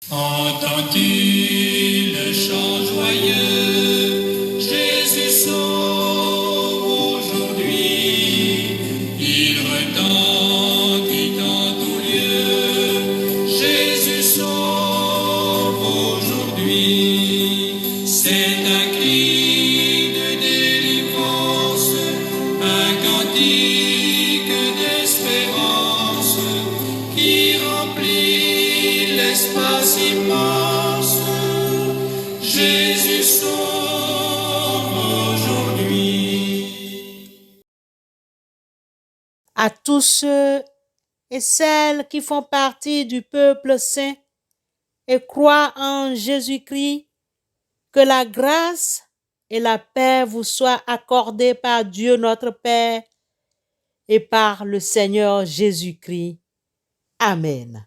Entends-tu le chant joyeux? Jésus sauve aujourd'hui. Il retentit en tout lieu. Jésus sauve aujourd'hui. C'est un cri de délivrance, un cantique d'espérance qui remplit l'espace immense. Jésus sauve aujourd'hui. À tous ceux et celles qui font partie du peuple saint et croient en Jésus-Christ, que la grâce et la paix vous soient accordées par Dieu notre Père et par le Seigneur Jésus-Christ. Amen.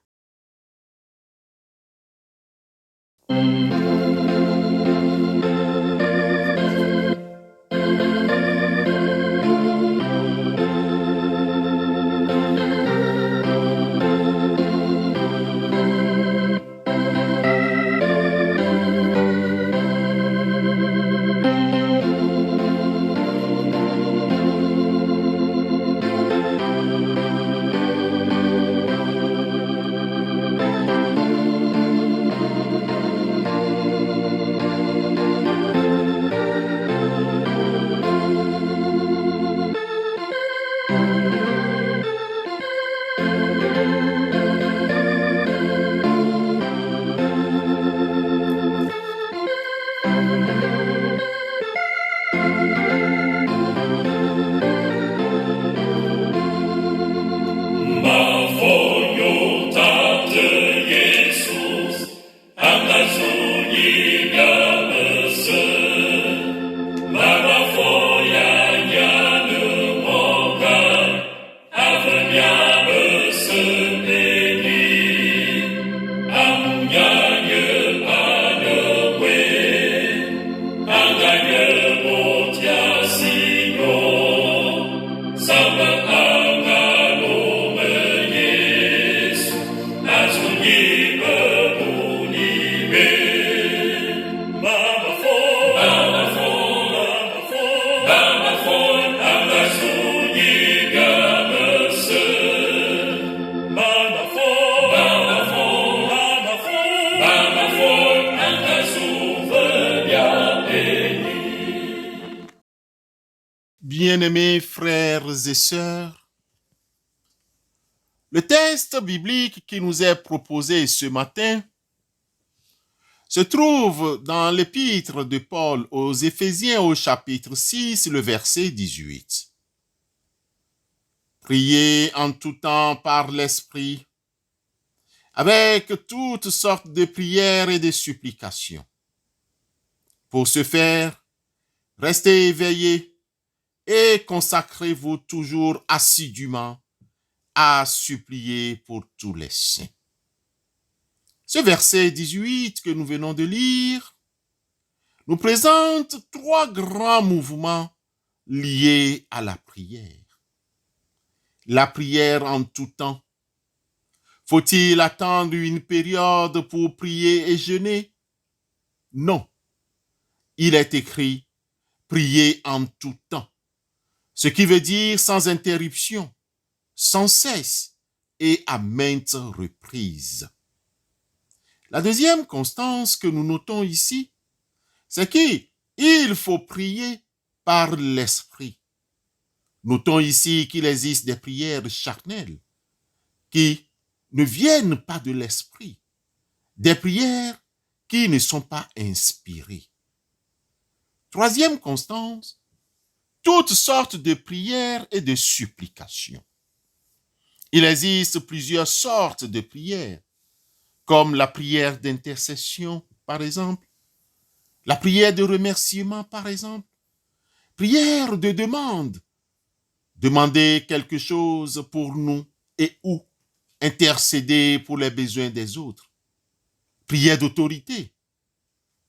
Bien-aimés frères et sœurs, le texte biblique qui nous est proposé ce matin se trouve dans l'épître de Paul aux Éphésiens au chapitre 6, le verset 18. Priez en tout temps par l'Esprit, avec toutes sortes de prières et de supplications. Pour ce faire, restez éveillés et consacrez-vous toujours assidûment à supplier pour tous les saints. Ce verset 18 que nous venons de lire nous présente trois grands mouvements liés à la prière. La prière en tout temps. Faut-il attendre une période pour prier et jeûner? Non. Il est écrit « prier en tout temps », ce qui veut dire sans interruption, sans cesse et à maintes reprises. La deuxième constance que nous notons ici, c'est qu'il faut prier par l'esprit. Notons ici qu'il existe des prières charnelles qui ne viennent pas de l'esprit, des prières qui ne sont pas inspirées. Troisième constance, toutes sortes de prières et de supplications. Il existe plusieurs sortes de prières, comme la prière d'intercession, par exemple, la prière de remerciement, par exemple, prière de demande, demander quelque chose pour nous et ou intercéder pour les besoins des autres, prière d'autorité,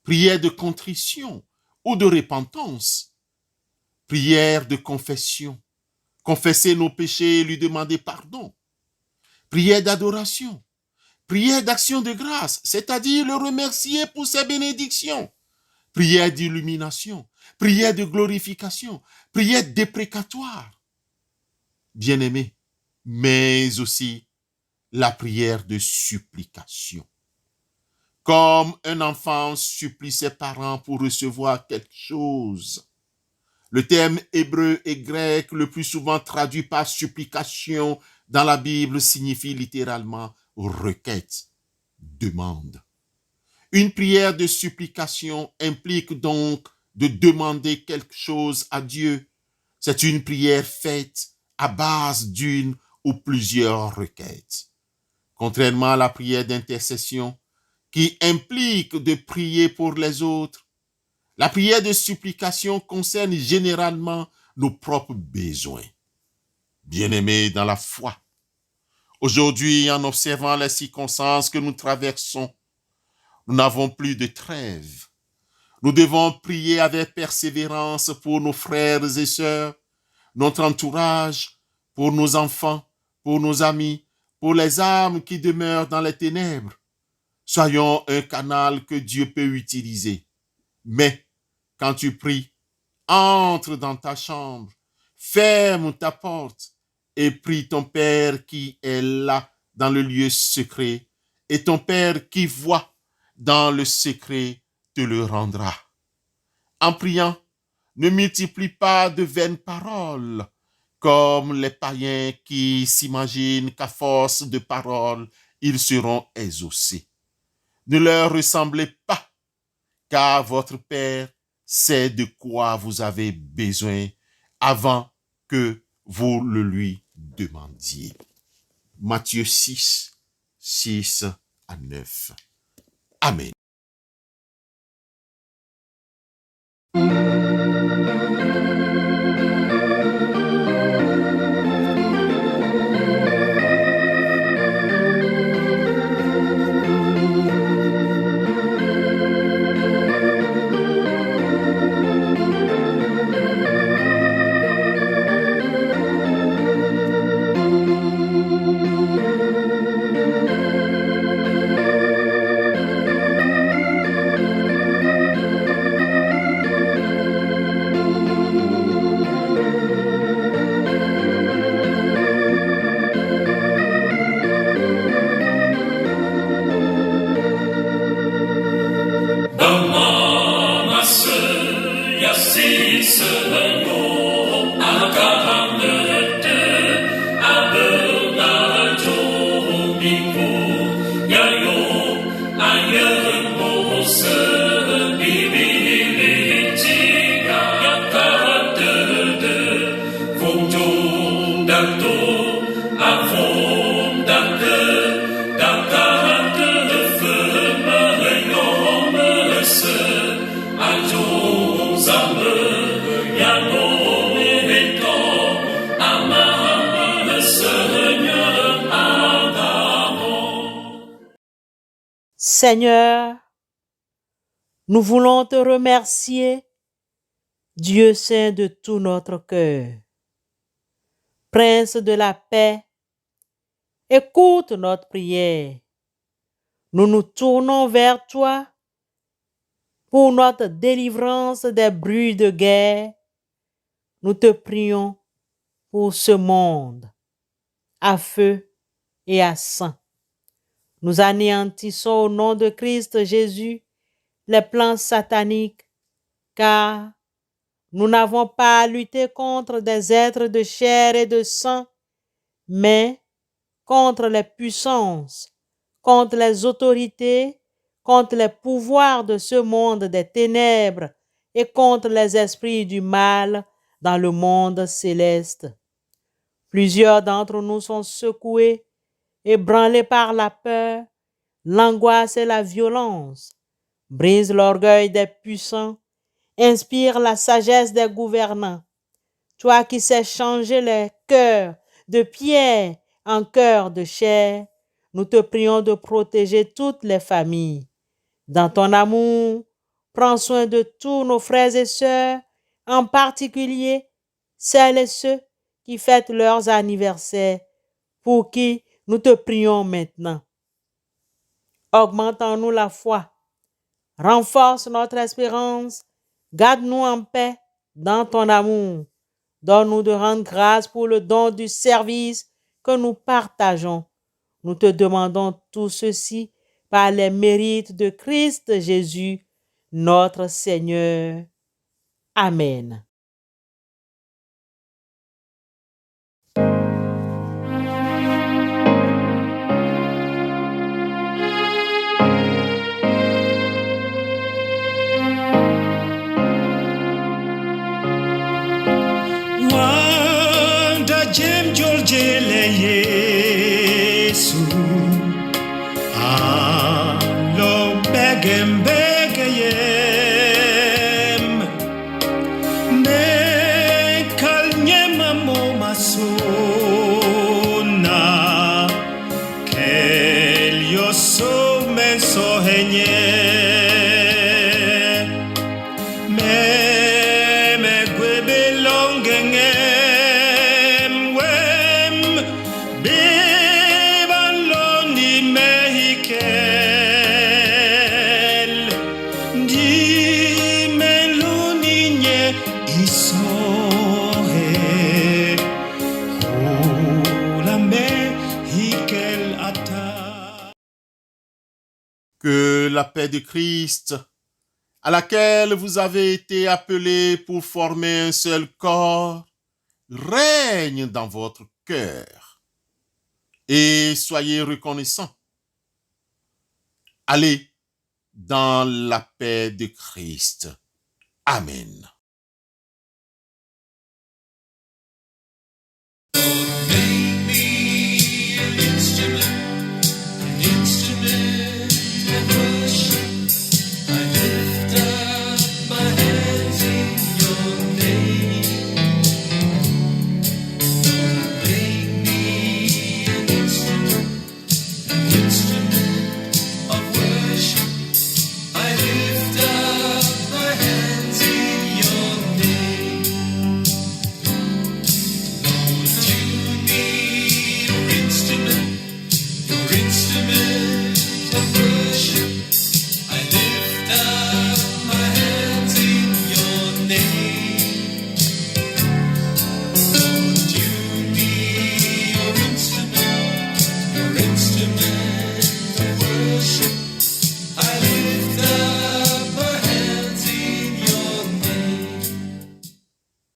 prière de contrition ou de repentance, prière de confession, confesser nos péchés et lui demander pardon, prière d'adoration, Prière d'action de grâce, c'est-à-dire le remercier pour ses bénédictions. Prière d'illumination, prière de glorification, prière déprécatoire. Bien-aimé, mais aussi la prière de supplication. Comme un enfant supplie ses parents pour recevoir quelque chose. Le terme hébreu et grec le plus souvent traduit par supplication dans la Bible signifie littéralement requête, demande. Une prière de supplication implique donc de demander quelque chose à Dieu. C'est une prière faite à base d'une ou plusieurs requêtes. Contrairement à la prière d'intercession, qui implique de prier pour les autres, la prière de supplication concerne généralement nos propres besoins. Bien-aimés dans la foi, aujourd'hui, en observant les circonstances que nous traversons, nous n'avons plus de trêve. Nous devons prier avec persévérance pour nos frères et sœurs, notre entourage, pour nos enfants, pour nos amis, pour les âmes qui demeurent dans les ténèbres. Soyons un canal que Dieu peut utiliser. Mais quand tu pries, entre dans ta chambre, ferme ta porte et prie ton Père qui est là dans le lieu secret, et ton Père qui voit dans le secret te le rendra. En priant, ne multiplie pas de vaines paroles, comme les païens qui s'imaginent qu'à force de paroles, ils seront exaucés. Ne leur ressemblez pas, car votre Père sait de quoi vous avez besoin avant que vous le lui demandiez. Matthieu 6, 6 à 9. Amen. Seigneur, nous voulons te remercier, Dieu saint de tout notre cœur. Prince de la paix, écoute notre prière. Nous nous tournons vers toi pour notre délivrance des bruits de guerre. Nous te prions pour ce monde, à feu et à sang. Nous anéantissons au nom de Christ Jésus les plans sataniques, car nous n'avons pas à lutter contre des êtres de chair et de sang, mais contre les puissances, contre les autorités, contre les pouvoirs de ce monde des ténèbres et contre les esprits du mal dans le monde céleste. Plusieurs d'entre nous sont secoués, ébranlés par la peur, l'angoisse et la violence. Brise l'orgueil des puissants, inspire la sagesse des gouvernants. Toi qui sais changer les cœurs de pierre en cœurs de chair, nous te prions de protéger toutes les familles. Dans ton amour, prends soin de tous nos frères et sœurs, en particulier celles et ceux qui fêtent leurs anniversaires, pour qui nous te prions maintenant. Augmente en nous la foi. Renforce notre espérance. Garde-nous en paix dans ton amour. Donne-nous de rendre grâce pour le don du service que nous partageons. Nous te demandons tout ceci par les mérites de Christ Jésus, notre Seigneur. Amen. Wanda jem joljele Yesu Alo begem begeyem Ne kalnyema mo masona Kel yo so men so henye Que la paix de Christ, à laquelle vous avez été appelés pour former un seul corps, règne dans votre cœur. Et soyez reconnaissants. Allez dans la paix de Christ. Amen.